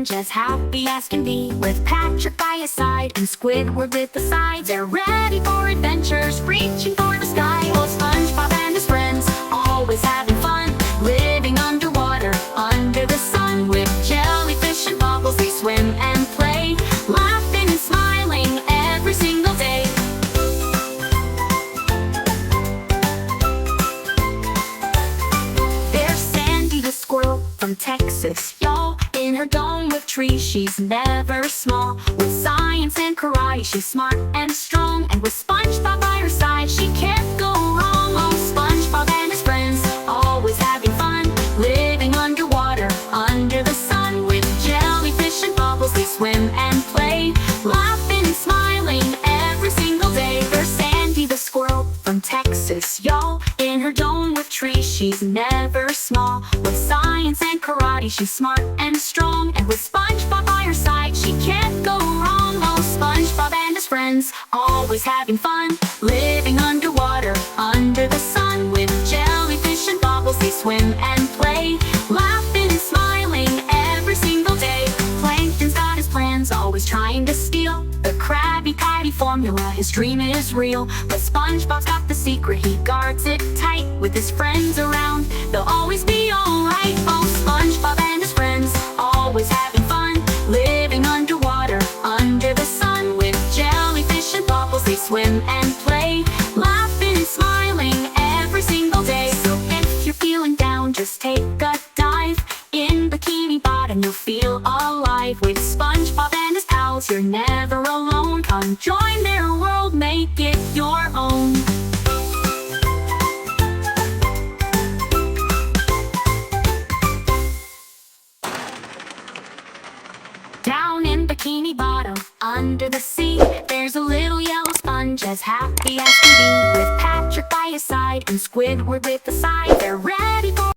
sponge, as happy as can be, with Patrick by his side and Squidward with the sides. They're ready for adventures, reaching for the sky. Oh, SpongeBob and his friends, always having fun, living underwater, under the sun. With jellyfish and bubbles, they swim and play, laughing and smiling every single day. There's Sandy the squirrel from Texas, y'all. In her dome with trees, she's never small. With science and karate, she's smart and strong. And with SpongeBob by her side, she can't go wrong. Oh, SpongeBob and his friends, always having fun, living underwater, under the sun. With jellyfish and bubbles, they swim and play, laughing and smiling every single day. There's Sandy the squirrel from Texas, y'all. In her dome with trees, she's never small. With science and karate, she's smart and strong. And with SpongeBob by her side, she can't go wrong. Oh, SpongeBob and his friends, always having fun, living underwater, under the sun. With jellyfish and bubbles, they swim and play, laughing and smiling every single day. Plankton's got his plans, always trying to steal the Krabby Patty formula. His dream is real, but SpongeBob's got the secret, he guards it tight. With his friends around, they'll always be alright. Oh, SpongeBob and his friends, always having fun, living underwater, under the sun. With jellyfish and bubbles, they swim and play, laughing and smiling every single day. So if you're feeling down, just take a dive in Bikini Bottom, you'll feel alive. With SpongeBob and his pals, you're never alone. Come join their world, make it your own. Down in Bikini Bottom, under the sea, there's a little yellow sponge, as happy as can be, with Patrick by his side and Squidward with the side. They're ready for